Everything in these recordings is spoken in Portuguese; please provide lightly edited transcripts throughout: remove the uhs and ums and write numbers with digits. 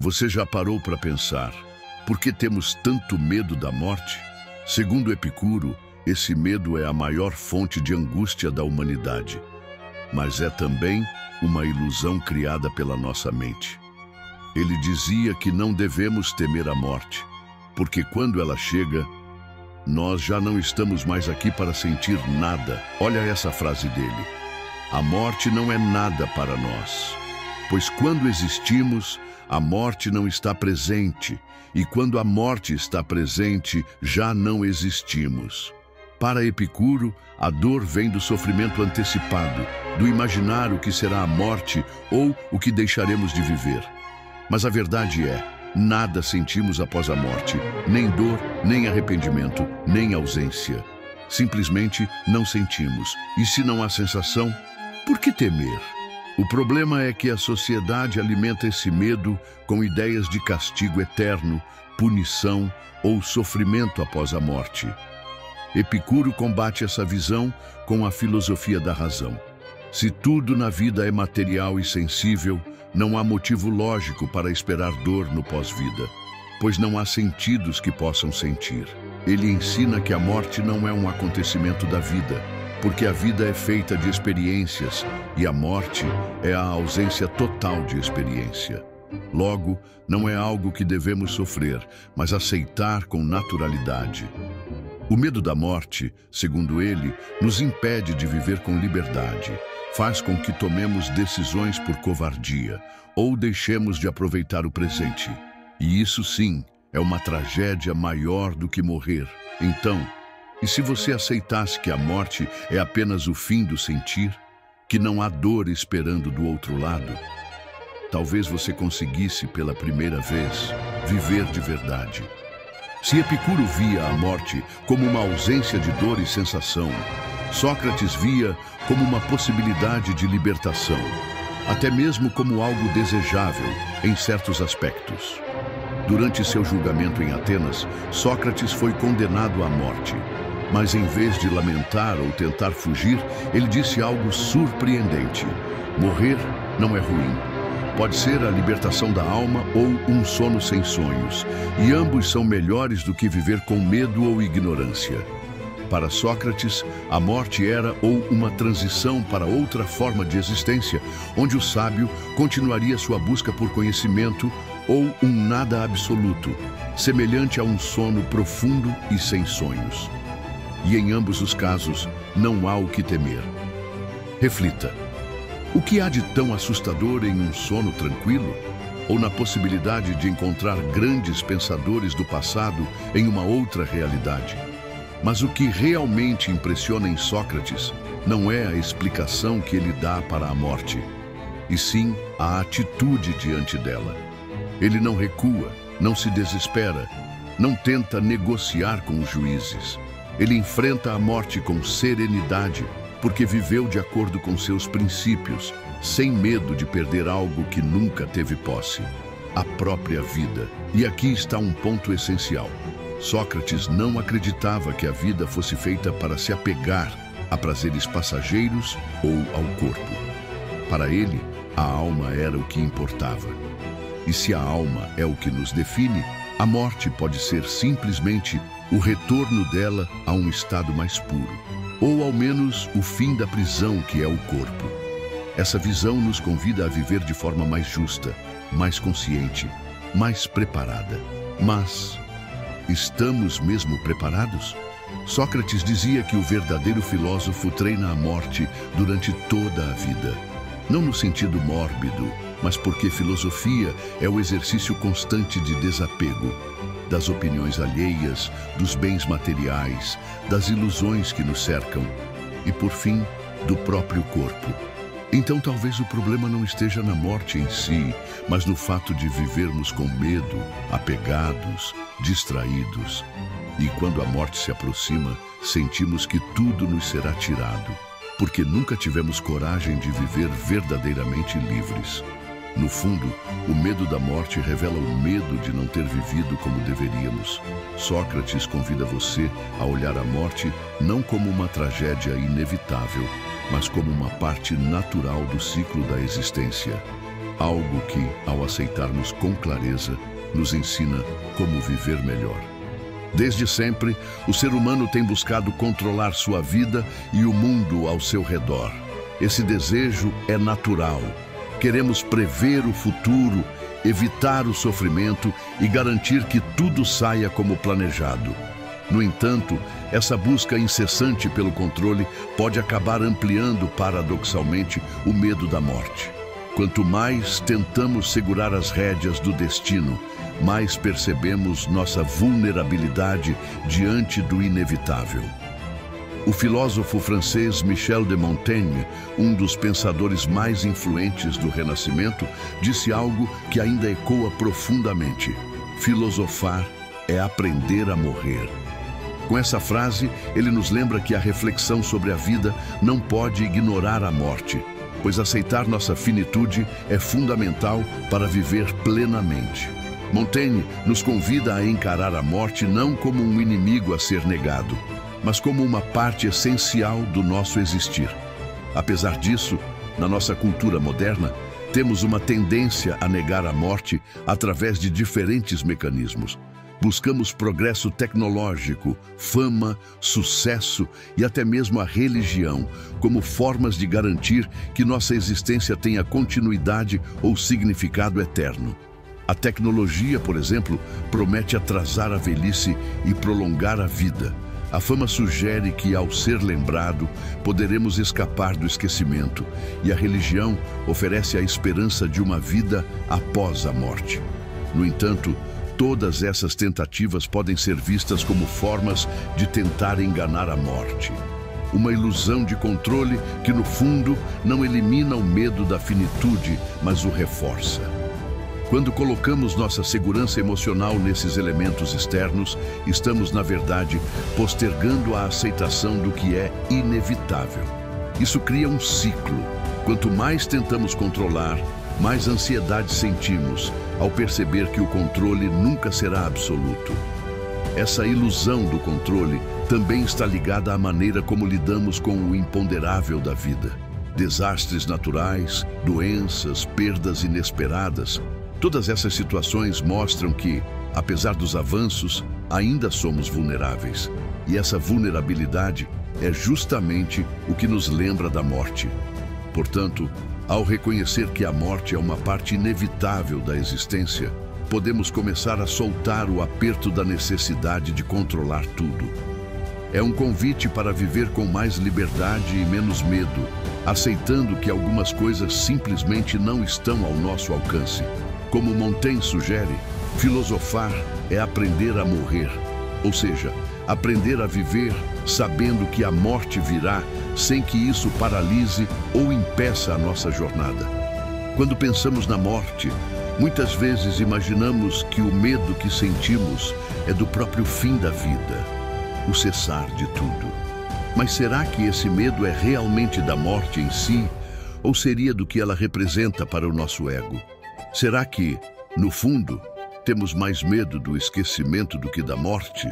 Você já parou para pensar por que temos tanto medo da morte? Segundo Epicuro, esse medo é a maior fonte de angústia da humanidade, mas é também uma ilusão criada pela nossa mente. Ele dizia que não devemos temer a morte, porque quando ela chega, nós já não estamos mais aqui para sentir nada. Olha essa frase dele: a morte não é nada para nós, pois quando existimos, a morte não está presente, e quando a morte está presente, já não existimos. Para Epicuro, a dor vem do sofrimento antecipado, do imaginar o que será a morte ou o que deixaremos de viver. Mas a verdade é, nada sentimos após a morte, nem dor, nem arrependimento, nem ausência. Simplesmente não sentimos. E se não há sensação, por que temer? O problema é que a sociedade alimenta esse medo com ideias de castigo eterno, punição ou sofrimento após a morte. Epicuro combate essa visão com a filosofia da razão. Se tudo na vida é material e sensível, não há motivo lógico para esperar dor no pós-vida, pois não há sentidos que possam sentir. Ele ensina que a morte não é um acontecimento da vida, porque a vida é feita de experiências e a morte é a ausência total de experiência. Logo, não é algo que devemos sofrer, mas aceitar com naturalidade. O medo da morte, segundo ele, nos impede de viver com liberdade, faz com que tomemos decisões por covardia ou deixemos de aproveitar o presente. E isso sim é uma tragédia maior do que morrer. Então, e se você aceitasse que a morte é apenas o fim do sentir, que não há dor esperando do outro lado, talvez você conseguisse pela primeira vez viver de verdade. Se Epicuro via a morte como uma ausência de dor e sensação, Sócrates via como uma possibilidade de libertação, até mesmo como algo desejável em certos aspectos. Durante seu julgamento em Atenas, Sócrates foi condenado à morte, mas em vez de lamentar ou tentar fugir, ele disse algo surpreendente: morrer não é ruim. Pode ser a libertação da alma ou um sono sem sonhos, e ambos são melhores do que viver com medo ou ignorância. Para Sócrates, a morte era ou uma transição para outra forma de existência, onde o sábio continuaria sua busca por conhecimento, ou um nada absoluto, semelhante a um sono profundo e sem sonhos. E em ambos os casos, não há o que temer. Reflita. O que há de tão assustador em um sono tranquilo? Ou na possibilidade de encontrar grandes pensadores do passado em uma outra realidade? Mas o que realmente impressiona em Sócrates não é a explicação que ele dá para a morte, e sim a atitude diante dela. Ele não recua, não se desespera, não tenta negociar com os juízes. Ele enfrenta a morte com serenidade, porque viveu de acordo com seus princípios, sem medo de perder algo que nunca teve posse: a própria vida. E aqui está um ponto essencial. Sócrates não acreditava que a vida fosse feita para se apegar a prazeres passageiros ou ao corpo. Para ele, a alma era o que importava. E se a alma é o que nos define, a morte pode ser simplesmente o retorno dela a um estado mais puro, ou ao menos o fim da prisão que é o corpo. Essa visão nos convida a viver de forma mais justa, mais consciente, mais preparada. Mas estamos mesmo preparados? Sócrates dizia que o verdadeiro filósofo treina a morte durante toda a vida. Não no sentido mórbido, mas porque filosofia é o exercício constante de desapego das opiniões alheias, dos bens materiais, das ilusões que nos cercam e, por fim, do próprio corpo. Então talvez o problema não esteja na morte em si, mas no fato de vivermos com medo, apegados, distraídos. E quando a morte se aproxima, sentimos que tudo nos será tirado, porque nunca tivemos coragem de viver verdadeiramente livres. No fundo, o medo da morte revela o medo de não ter vivido como deveríamos. Sócrates convida você a olhar a morte não como uma tragédia inevitável, mas como uma parte natural do ciclo da existência. algo que, ao aceitarmos com clareza, nos ensina como viver melhor. Desde sempre, o ser humano tem buscado controlar sua vida e o mundo ao seu redor. Esse desejo é natural. Queremos prever o futuro, evitar o sofrimento e garantir que tudo saia como planejado. No entanto, essa busca incessante pelo controle pode acabar ampliando, paradoxalmente, o medo da morte. Quanto mais tentamos segurar as rédeas do destino, mais percebemos nossa vulnerabilidade diante do inevitável. O filósofo francês Michel de Montaigne, um dos pensadores mais influentes do Renascimento, disse algo que ainda ecoa profundamente: filosofar é aprender a morrer. Com essa frase, ele nos lembra que a reflexão sobre a vida não pode ignorar a morte, pois aceitar nossa finitude é fundamental para viver plenamente. Montaigne nos convida a encarar a morte não como um inimigo a ser negado, mas como uma parte essencial do nosso existir. Apesar disso, na nossa cultura moderna, temos uma tendência a negar a morte através de diferentes mecanismos. Buscamos progresso tecnológico, fama, sucesso e até mesmo a religião como formas de garantir que nossa existência tenha continuidade ou significado eterno. A tecnologia, por exemplo, promete atrasar a velhice e prolongar a vida. A fama sugere que, ao ser lembrado, poderemos escapar do esquecimento, e a religião oferece a esperança de uma vida após a morte. No entanto, todas essas tentativas podem ser vistas como formas de tentar enganar a morte. Uma ilusão de controle que, no fundo, não elimina o medo da finitude, mas o reforça. Quando colocamos nossa segurança emocional nesses elementos externos, estamos, na verdade, postergando a aceitação do que é inevitável. Isso cria um ciclo. Quanto mais tentamos controlar, mais ansiedade sentimos ao perceber que o controle nunca será absoluto. Essa ilusão do controle também está ligada à maneira como lidamos com o imponderável da vida. Desastres naturais, doenças, perdas inesperadas. Todas essas situações mostram que, apesar dos avanços, ainda somos vulneráveis. E essa vulnerabilidade é justamente o que nos lembra da morte. Portanto, ao reconhecer que a morte é uma parte inevitável da existência, podemos começar a soltar o aperto da necessidade de controlar tudo. É um convite para viver com mais liberdade e menos medo, aceitando que algumas coisas simplesmente não estão ao nosso alcance. Como Montaigne sugere, filosofar é aprender a morrer, ou seja, aprender a viver sabendo que a morte virá sem que isso paralise ou impeça a nossa jornada. Quando pensamos na morte, muitas vezes imaginamos que o medo que sentimos é do próprio fim da vida, o cessar de tudo. Mas será que esse medo é realmente da morte em si, ou seria do que ela representa para o nosso ego? Será que, no fundo, temos mais medo do esquecimento do que da morte?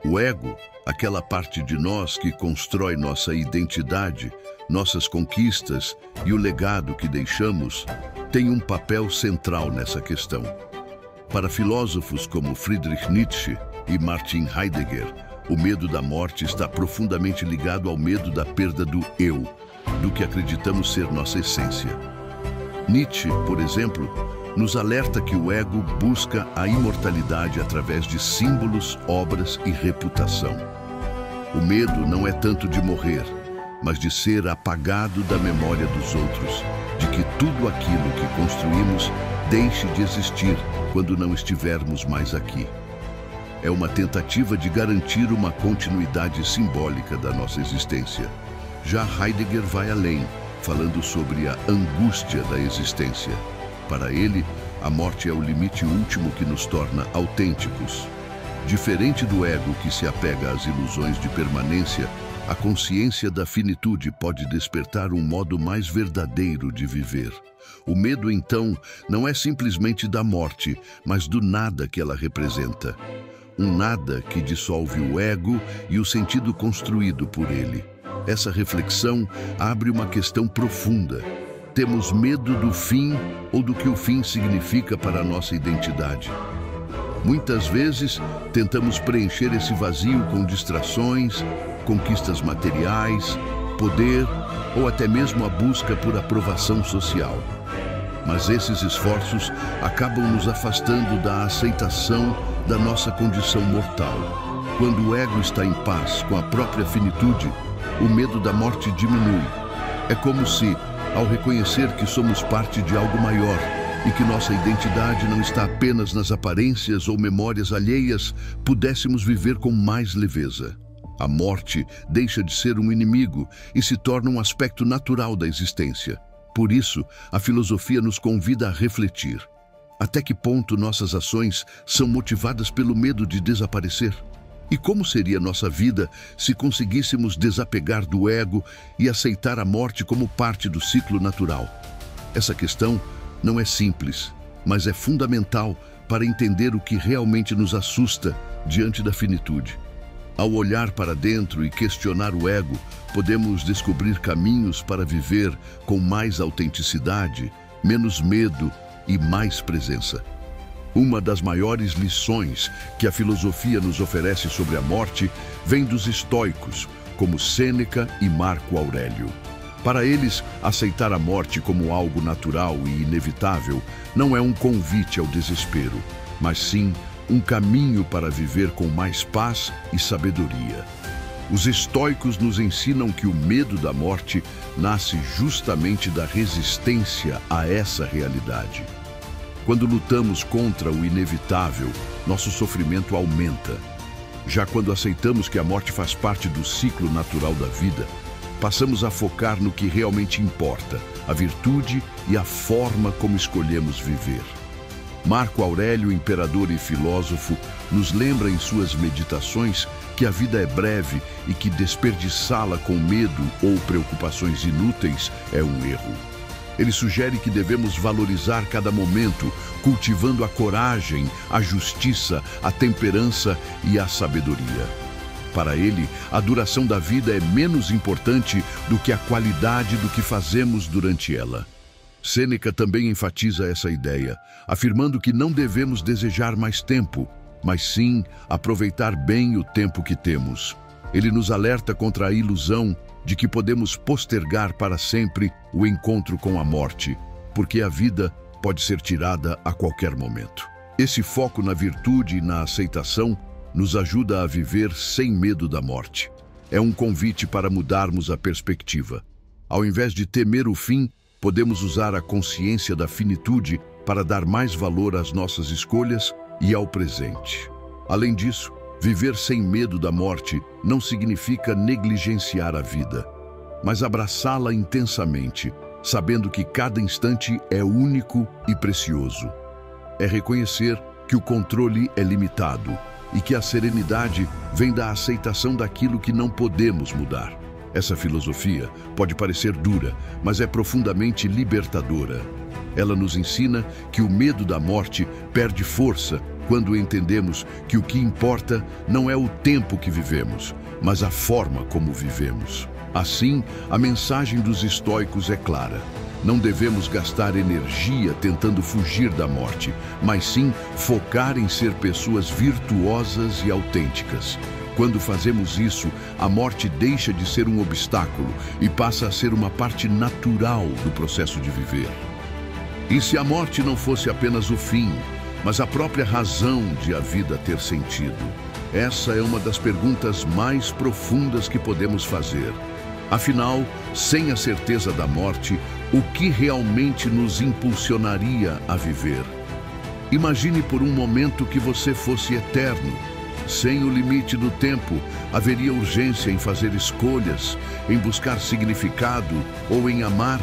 O ego, aquela parte de nós que constrói nossa identidade, nossas conquistas e o legado que deixamos, tem um papel central nessa questão. Para filósofos como Friedrich Nietzsche e Martin Heidegger, o medo da morte está profundamente ligado ao medo da perda do eu, do que acreditamos ser nossa essência. Nietzsche, por exemplo, nos alerta que o ego busca a imortalidade através de símbolos, obras e reputação. O medo não é tanto de morrer, mas de ser apagado da memória dos outros, de que tudo aquilo que construímos deixe de existir quando não estivermos mais aqui. É uma tentativa de garantir uma continuidade simbólica da nossa existência. Já Heidegger vai além, falando sobre a angústia da existência. Para ele, a morte é o limite último que nos torna autênticos. Diferente do ego que se apega às ilusões de permanência, a consciência da finitude pode despertar um modo mais verdadeiro de viver. O medo, então, não é simplesmente da morte, mas do nada que ela representa. Um nada que dissolve o ego e o sentido construído por ele. Essa reflexão abre uma questão profunda. temos medo do fim ou do que o fim significa para a nossa identidade. Muitas vezes, tentamos preencher esse vazio com distrações, conquistas materiais, poder ou até mesmo a busca por aprovação social. Mas esses esforços acabam nos afastando da aceitação da nossa condição mortal. Quando o ego está em paz com a própria finitude, o medo da morte diminui. É como se, ao reconhecer que somos parte de algo maior e que nossa identidade não está apenas nas aparências ou memórias alheias, pudéssemos viver com mais leveza. A morte deixa de ser um inimigo e se torna um aspecto natural da existência. Por isso, a filosofia nos convida a refletir. Até que ponto nossas ações são motivadas pelo medo de desaparecer? E como seria nossa vida se conseguíssemos desapegar do ego e aceitar a morte como parte do ciclo natural? Essa questão não é simples, mas é fundamental para entender o que realmente nos assusta diante da finitude. Ao olhar para dentro e questionar o ego, podemos descobrir caminhos para viver com mais autenticidade, menos medo e mais presença. Uma das maiores lições que a filosofia nos oferece sobre a morte vem dos estoicos, como Sêneca e Marco Aurélio. Para eles, aceitar a morte como algo natural e inevitável não é um convite ao desespero, mas sim um caminho para viver com mais paz e sabedoria. Os estoicos nos ensinam que o medo da morte nasce justamente da resistência a essa realidade. Quando lutamos contra o inevitável, nosso sofrimento aumenta. Já quando aceitamos que a morte faz parte do ciclo natural da vida, passamos a focar no que realmente importa, a virtude e a forma como escolhemos viver. Marco Aurélio, imperador e filósofo, nos lembra em suas meditações que a vida é breve e que desperdiçá-la com medo ou preocupações inúteis é um erro. Ele sugere que devemos valorizar cada momento, cultivando a coragem, a justiça, a temperança e a sabedoria. Para ele, a duração da vida é menos importante do que a qualidade do que fazemos durante ela. Sêneca também enfatiza essa ideia, afirmando que não devemos desejar mais tempo, mas sim aproveitar bem o tempo que temos. Ele nos alerta contra a ilusão de que podemos postergar para sempre o encontro com a morte, porque a vida pode ser tirada a qualquer momento. Esse foco na virtude e na aceitação nos ajuda a viver sem medo da morte. É um convite para mudarmos a perspectiva. Ao invés de temer o fim, podemos usar a consciência da finitude para dar mais valor às nossas escolhas e ao presente. Além disso, viver sem medo da morte não significa negligenciar a vida, mas abraçá-la intensamente, sabendo que cada instante é único e precioso. É reconhecer que o controle é limitado e que a serenidade vem da aceitação daquilo que não podemos mudar. Essa filosofia pode parecer dura, mas é profundamente libertadora. Ela nos ensina que o medo da morte perde força quando entendemos que o que importa não é o tempo que vivemos, mas a forma como vivemos. Assim, a mensagem dos estoicos é clara. Não devemos gastar energia tentando fugir da morte, mas sim focar em ser pessoas virtuosas e autênticas. Quando fazemos isso, a morte deixa de ser um obstáculo e passa a ser uma parte natural do processo de viver. E se a morte não fosse apenas o fim, mas a própria razão de a vida ter sentido? Essa é uma das perguntas mais profundas que podemos fazer. Afinal, sem a certeza da morte, o que realmente nos impulsionaria a viver? Imagine por um momento que você fosse eterno. Sem o limite do tempo, haveria urgência em fazer escolhas, em buscar significado ou em amar.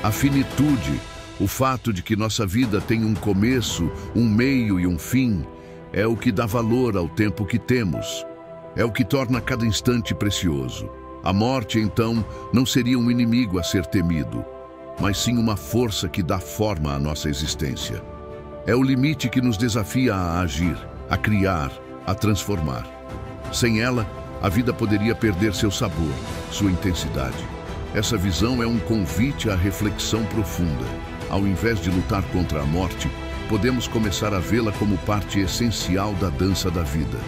A finitude, o fato de que nossa vida tem um começo, um meio e um fim, é o que dá valor ao tempo que temos. É o que torna cada instante precioso. A morte, então, não seria um inimigo a ser temido, mas sim uma força que dá forma à nossa existência. É o limite que nos desafia a agir, a criar, a transformar. Sem ela, a vida poderia perder seu sabor, sua intensidade. Essa visão é um convite à reflexão profunda. Ao invés de lutar contra a morte, podemos começar a vê-la como parte essencial da dança da vida.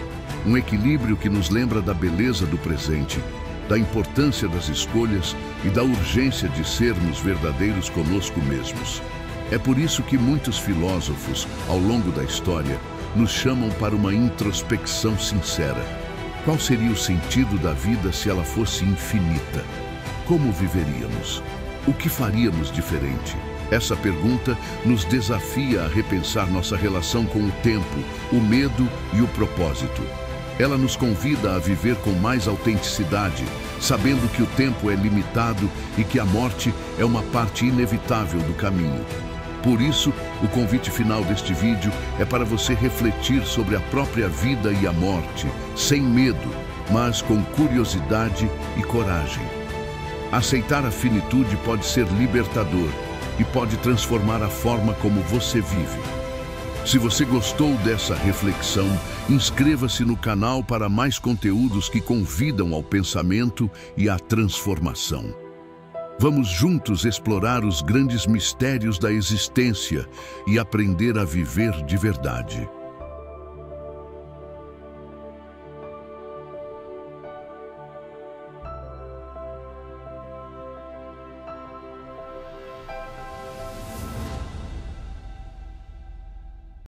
Um equilíbrio que nos lembra da beleza do presente, da importância das escolhas e da urgência de sermos verdadeiros conosco mesmos. É por isso que muitos filósofos, ao longo da história, nos chamam para uma introspecção sincera. Qual seria o sentido da vida se ela fosse infinita? Como viveríamos? O que faríamos diferente? Essa pergunta nos desafia a repensar nossa relação com o tempo, o medo e o propósito. Ela nos convida a viver com mais autenticidade, sabendo que o tempo é limitado e que a morte é uma parte inevitável do caminho. Por isso, o convite final deste vídeo é para você refletir sobre a própria vida e a morte, sem medo, mas com curiosidade e coragem. Aceitar a finitude pode ser libertador e pode transformar a forma como você vive. Se você gostou dessa reflexão, inscreva-se no canal para mais conteúdos que convidam ao pensamento e à transformação. Vamos juntos explorar os grandes mistérios da existência e aprender a viver de verdade.